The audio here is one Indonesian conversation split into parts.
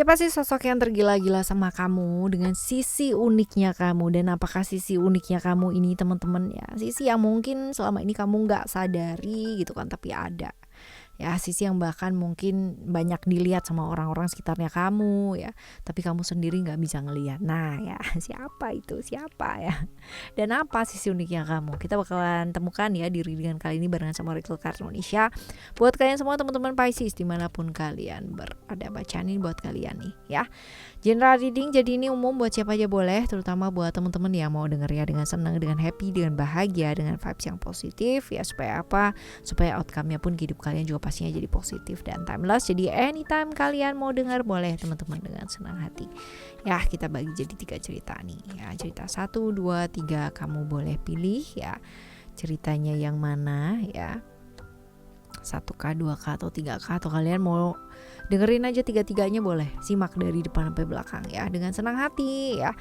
Siapa sih sosok yang tergila-gila sama kamu dengan sisi uniknya kamu? Dan apakah sisi uniknya kamu ini teman-teman ya, sisi yang mungkin selama ini kamu nggak sadari gitu kan, tapi ada. Ya, sisi yang bahkan mungkin banyak dilihat sama orang-orang sekitarnya kamu ya, tapi kamu sendiri nggak bisa ngelihat. Nah ya, siapa itu? Siapa ya? Dan apa sisi uniknya kamu? Kita bakalan temukan ya di readingan kali ini barengan sama Oracle Card Indonesia. Buat kalian semua teman-teman Pisces dimanapun kalian berada, bacaan ini buat kalian nih ya. General reading, jadi ini umum buat siapa aja boleh, terutama buat teman-teman yang mau denger ya dengan senang, dengan happy, dengan bahagia, dengan vibes yang positif ya. Supaya apa? Supaya outcome-nya pun hidup kalian juga pastinya jadi positif dan timeless. Jadi anytime kalian mau dengar boleh teman-teman dengan senang hati. Ya, kita bagi jadi 3 cerita nih ya. Cerita 1, 2, 3 kamu boleh pilih ya. Ceritanya yang mana ya? 1K, 2K atau 3K, atau kalian mau dengerin aja 3-tiganya boleh. Simak dari depan sampai belakang ya dengan senang hati ya.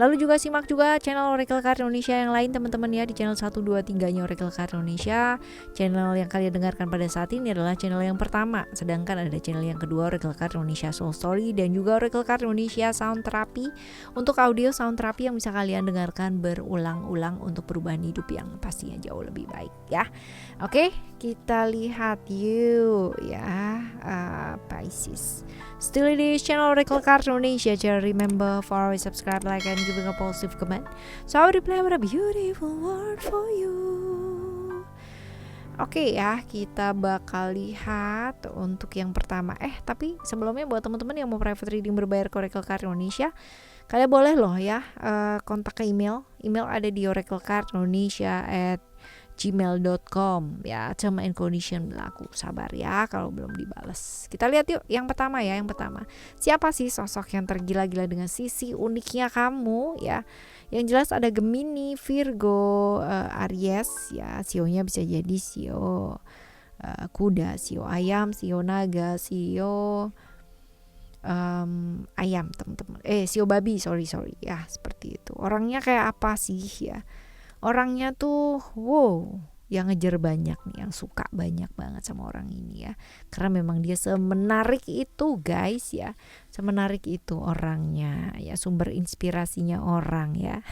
Lalu juga simak juga channel Oracle Card Indonesia yang lain teman-teman ya, di channel 1, 2, 3-nya Oracle Card Indonesia. Channel yang kalian dengarkan pada saat ini adalah channel yang pertama, sedangkan ada channel yang kedua Oracle Card Indonesia Soul Story dan juga Oracle Card Indonesia Sound Therapy untuk audio sound therapy yang bisa kalian dengarkan berulang-ulang untuk perubahan hidup yang pastinya jauh lebih baik ya. Oke, kita lihat yuk ya, Pisces. Still di channel Oracle Card Indonesia. Just remember for always subscribe, like, and giving a positive comment. So I will reply with a beautiful word for you. Oke ya, kita bakal lihat untuk yang pertama. Tapi sebelumnya buat teman-teman yang mau private reading berbayar ke Oracle Card Indonesia, kalian boleh loh ya kontak ke email. Email ada di oraclecardindonesia@gmail.com ya. Term and condition berlaku. Sabar ya kalau belum dibales. Kita lihat yuk yang pertama ya. Yang pertama, siapa sih sosok yang tergila-gila dengan sisi uniknya kamu ya? Yang jelas ada Gemini, Virgo, Aries ya. Sionya bisa jadi sio kuda, sio ayam, sio naga, sio ayam teman-teman. Sio babi, sorry ya, seperti itu. Orangnya kayak apa sih ya? Orangnya tuh yang ngejar banyak nih, yang suka banyak banget sama orang ini ya. Karena memang dia semenarik itu guys ya. Semenarik itu orangnya ya, sumber inspirasinya orang ya.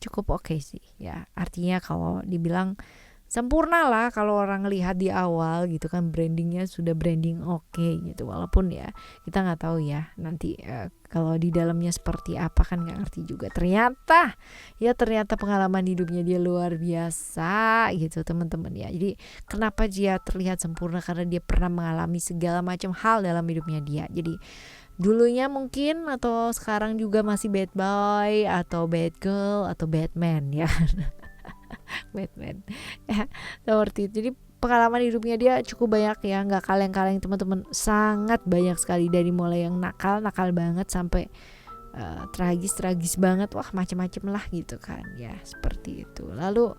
Cukup oke sih ya. Artinya kalau dibilang sempurna lah kalau orang lihat di awal gitu kan, brandingnya sudah branding oke gitu. Walaupun ya kita nggak tahu ya nanti kalau di dalamnya seperti apa kan nggak ngerti juga. Ternyata pengalaman hidupnya dia luar biasa gitu teman-teman ya. Jadi kenapa dia terlihat sempurna? Karena dia pernah mengalami segala macam hal dalam hidupnya dia. Jadi dulunya mungkin atau sekarang juga masih bad boy atau bad girl atau bad man ya. Batman ya, seperti itu. Jadi pengalaman hidupnya dia cukup banyak ya, nggak kaleng-kaleng teman-teman, sangat banyak sekali, dari mulai yang nakal banget sampai tragis banget, wah macam-macam lah gitu kan ya, seperti itu. Lalu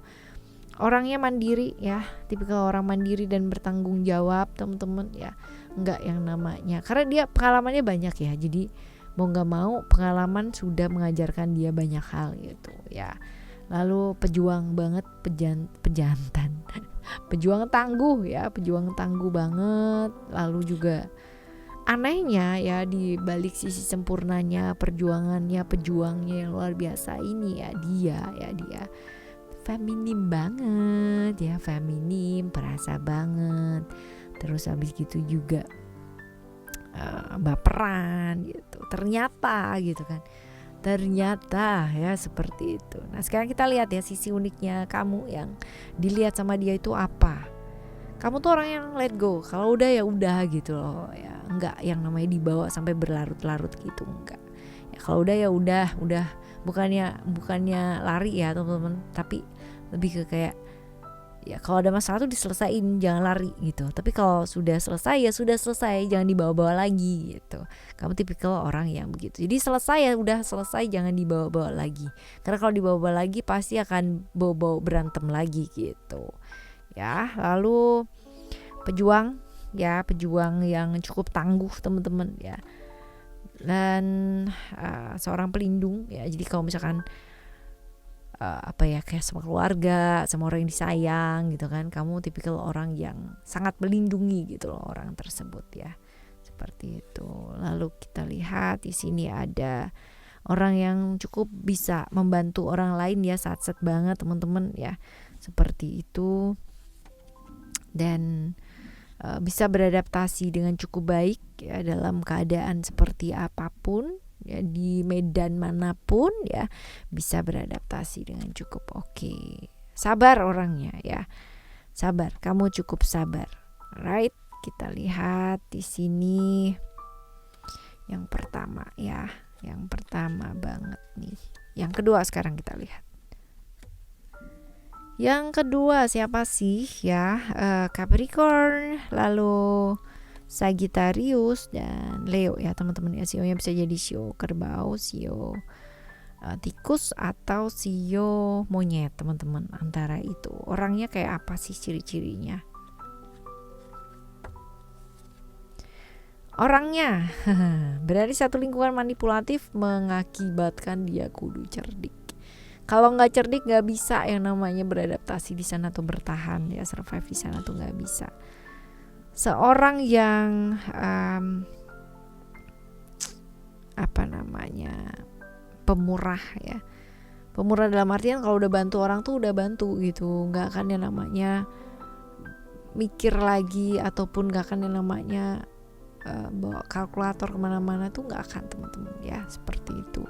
orangnya mandiri ya, tipikal orang mandiri dan bertanggung jawab teman-teman ya, nggak yang namanya, karena dia pengalamannya banyak ya, jadi mau nggak mau pengalaman sudah mengajarkan dia banyak hal gitu ya. Lalu pejuang banget, pejantan pejuang tangguh ya, pejuang tangguh banget. Lalu juga anehnya ya, di balik sisi sempurnanya perjuangannya, pejuangnya yang luar biasa ini ya, dia feminim banget ya, feminim, perasa banget. Terus habis gitu juga baperan gitu ternyata gitu kan. Ternyata ya seperti itu. Nah sekarang kita lihat ya sisi uniknya kamu yang dilihat sama dia itu apa. Kamu tuh orang yang let go. Kalau udah ya udah gitu loh ya. Enggak yang namanya dibawa sampai berlarut-larut gitu, enggak. Ya kalau udah ya udah. Bukannya lari ya teman-teman, tapi lebih ke kayak ya kalau ada masalah tuh diselesain, jangan lari gitu. Tapi kalau sudah selesai ya sudah selesai, jangan dibawa-bawa lagi gitu. Kamu tipikal orang yang begitu. Jadi selesai ya udah selesai, jangan dibawa-bawa lagi. Karena kalau dibawa-bawa lagi pasti akan bawa-bawa berantem lagi gitu. Ya, lalu pejuang yang cukup tangguh teman-teman ya. Dan seorang pelindung ya. Jadi kalau misalkan kayak sama keluarga, sama orang yang disayang gitu kan, kamu tipikal orang yang sangat melindungi gitu loh orang tersebut ya, seperti itu. Lalu kita lihat di sini ada orang yang cukup bisa membantu orang lain ya, satset banget teman-teman ya, seperti itu. Dan bisa beradaptasi dengan cukup baik ya dalam keadaan seperti apapun ya, di medan manapun ya, bisa beradaptasi dengan cukup oke. Sabar orangnya ya, sabar, kamu cukup sabar. Right, kita lihat di sini yang pertama ya, yang pertama banget nih. Yang kedua sekarang kita lihat. Yang kedua siapa sih ya? Capricorn, lalu Sagittarius dan Leo ya teman-teman ya. Sionya bisa jadi sio kerbau, sio tikus atau sio monyet teman-teman. Antara itu orangnya kayak apa sih ciri-cirinya? Orangnya berada di satu lingkungan manipulatif mengakibatkan dia kudu cerdik. Kalau nggak cerdik nggak bisa yang namanya beradaptasi di sana atau bertahan ya, survive di sana tuh nggak bisa. Seorang yang pemurah ya, pemurah dalam artian kalau udah bantu orang tuh udah bantu gitu, nggak akan yang namanya mikir lagi ataupun nggak akan yang namanya bawa kalkulator kemana-mana tuh nggak akan teman-teman ya, seperti itu.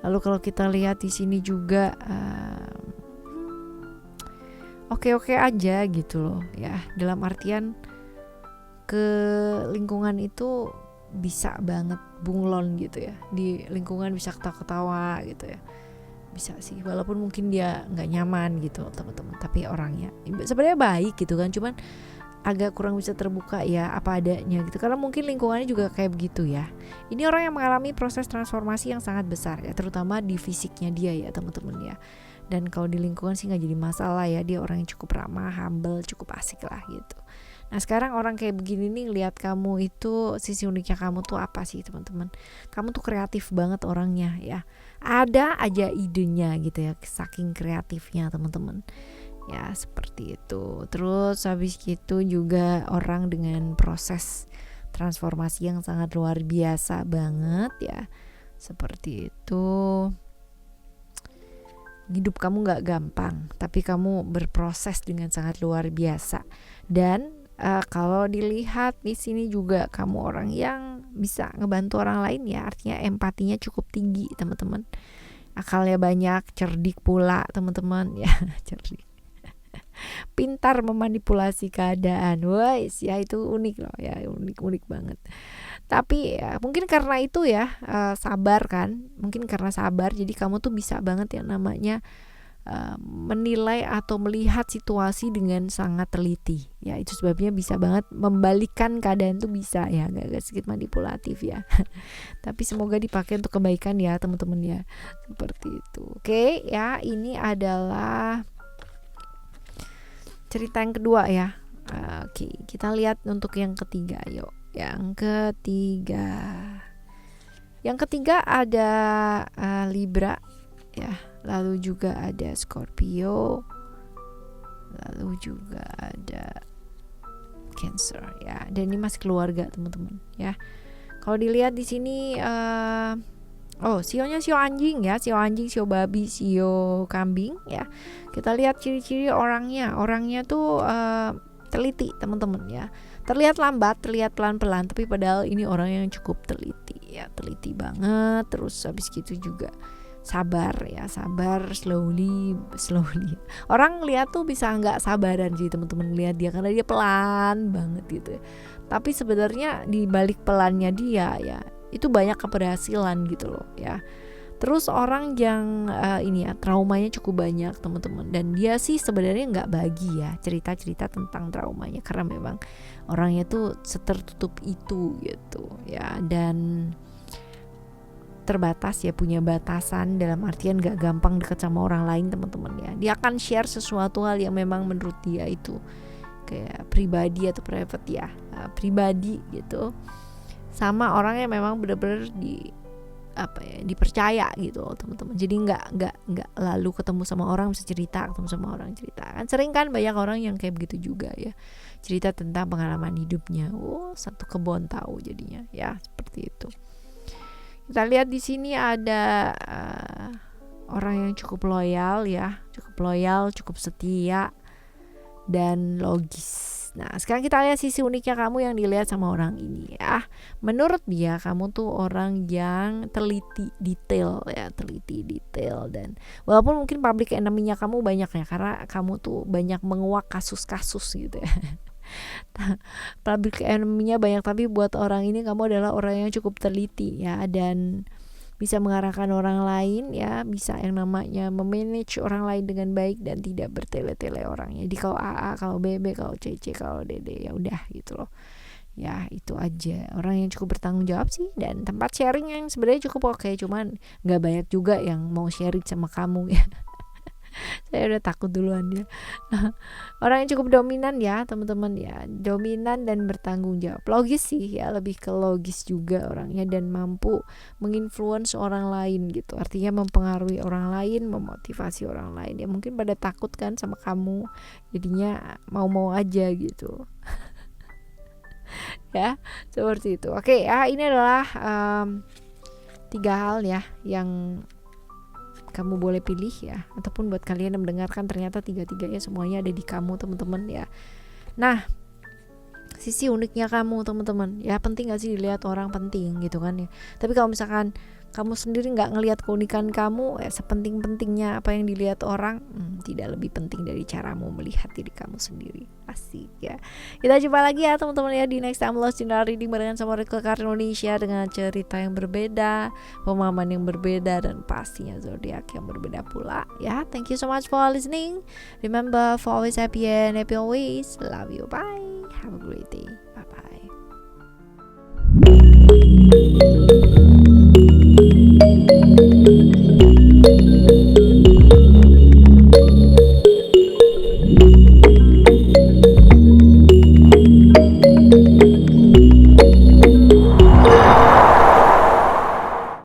Lalu kalau kita lihat di sini juga oke-oke aja gitu loh ya, dalam artian ke lingkungan itu bisa banget bunglon gitu ya, di lingkungan bisa ketawa-ketawa gitu ya, bisa sih walaupun mungkin dia nggak nyaman gitu teman-teman, tapi orangnya sebenarnya baik gitu kan, cuman agak kurang bisa terbuka ya apa adanya gitu, karena mungkin lingkungannya juga kayak begitu ya. Ini orang yang mengalami proses transformasi yang sangat besar ya, terutama di fisiknya dia ya teman-teman ya. Dan kalau di lingkungan sih nggak jadi masalah ya, dia orang yang cukup ramah, humble, cukup asik lah gitu. Nah sekarang orang kayak begini nih lihat kamu itu, sisi uniknya kamu tuh apa sih teman-teman? Kamu tuh kreatif banget orangnya ya, ada aja idenya gitu ya, saking kreatifnya teman-teman. Ya seperti itu. Terus habis itu juga orang dengan proses transformasi yang sangat luar biasa banget ya, seperti itu. Hidup kamu gak gampang, tapi kamu berproses dengan sangat luar biasa. Dan kalau dilihat di sini juga kamu orang yang bisa ngebantu orang lain ya, artinya empatinya cukup tinggi teman-teman. Akalnya banyak, cerdik pula teman-teman ya, cerdik. Pintar memanipulasi keadaan, wais ya, itu unik loh ya, unik banget. Tapi ya, mungkin karena itu ya sabar kan, mungkin karena sabar jadi kamu tuh bisa banget yang namanya menilai atau melihat situasi dengan sangat teliti ya, itu sebabnya bisa banget membalikkan keadaan tuh bisa ya, agak sedikit manipulatif ya. Tapi semoga dipakai untuk kebaikan ya teman-teman ya, seperti itu. Oke ya, ini adalah cerita yang kedua ya. Oke, kita lihat untuk yang ketiga yuk. Yang ketiga ada Libra ya, lalu juga ada Scorpio, lalu juga ada Cancer ya. Dan ini masih keluarga teman-teman ya. Kalau dilihat di sini sionya sio anjing ya, sio anjing, sio babi, sio kambing ya. Kita lihat ciri-ciri orangnya tuh teliti teman-teman ya. Terlihat lambat, terlihat pelan-pelan, tapi padahal ini orang yang cukup teliti ya, teliti banget. Terus habis gitu juga sabar ya, sabar, slowly. Orang lihat tuh bisa nggak sabaran sih teman-teman lihat dia, karena dia pelan banget gitu ya. Tapi sebenarnya di balik pelannya dia ya, itu banyak keberhasilan gitu loh ya. Terus orang yang ini ya, traumanya cukup banyak teman-teman, dan dia sih sebenarnya nggak bagi ya cerita-cerita tentang traumanya, karena memang orangnya tuh setertutup itu gitu ya, dan terbatas ya, punya batasan dalam artian nggak gampang deket sama orang lain teman-teman ya. Dia akan share sesuatu hal yang memang menurut dia itu kayak pribadi atau private ya, pribadi gitu, sama orang yang memang benar-benar dipercaya gitu loh teman-teman. Jadi nggak lalu ketemu sama orang bisa cerita, ketemu sama orang cerita. Kan sering kan banyak orang yang kayak begitu juga ya, cerita tentang pengalaman hidupnya. Satu kebun tahu jadinya ya, seperti itu. Kita lihat di sini ada orang yang cukup loyal ya, cukup setia dan logis. Nah, sekarang kita lihat sisi uniknya kamu yang dilihat sama orang ini ya. Menurut dia kamu tuh orang yang teliti detail dan walaupun mungkin public enemy-nya kamu banyak ya, karena kamu tuh banyak menguak kasus-kasus gitu ya. Public enemy-nya banyak, tapi buat orang ini kamu adalah orang yang cukup teliti ya, dan bisa mengarahkan orang lain ya, bisa yang namanya memanage orang lain dengan baik dan tidak bertele-tele orangnya. Jadi kalau AA, kalau BB, kalau CC, kalau DD ya udah gitu loh. Ya itu aja, orang yang cukup bertanggung jawab sih, dan tempat sharing yang sebenarnya cukup oke, cuman nggak banyak juga yang mau sharing sama kamu ya. Saya udah takut duluan ya. Orang yang cukup dominan ya teman-teman ya, dominan dan bertanggung jawab, logis sih ya, lebih ke logis juga orangnya, dan mampu menginfluence orang lain gitu, artinya mempengaruhi orang lain, memotivasi orang lain ya. Mungkin pada takut kan sama kamu, jadinya mau-mau aja gitu. Ya seperti itu. Oke ya, ini adalah 3 hal ya yang kamu boleh pilih ya, ataupun buat kalian yang mendengarkan ternyata 3-3-nya semuanya ada di kamu teman-teman ya. Nah, sisi uniknya kamu teman-teman ya, penting gak sih dilihat orang? Penting gitu kan ya. Tapi kalau misalkan kamu sendiri nggak ngelihat keunikan kamu, sepenting-pentingnya apa yang dilihat orang, tidak lebih penting dari caramu melihat diri kamu sendiri. Asik ya. Kita jumpa lagi ya teman-teman ya di next time Lost General Reading barengan sama Oracle Card Indonesia, dengan cerita yang berbeda, pemahaman yang berbeda, dan pastinya zodiak yang berbeda pula ya. Thank you so much for listening. Remember, for always happy and happy always. Love you. Bye. Have a great day. Bye bye.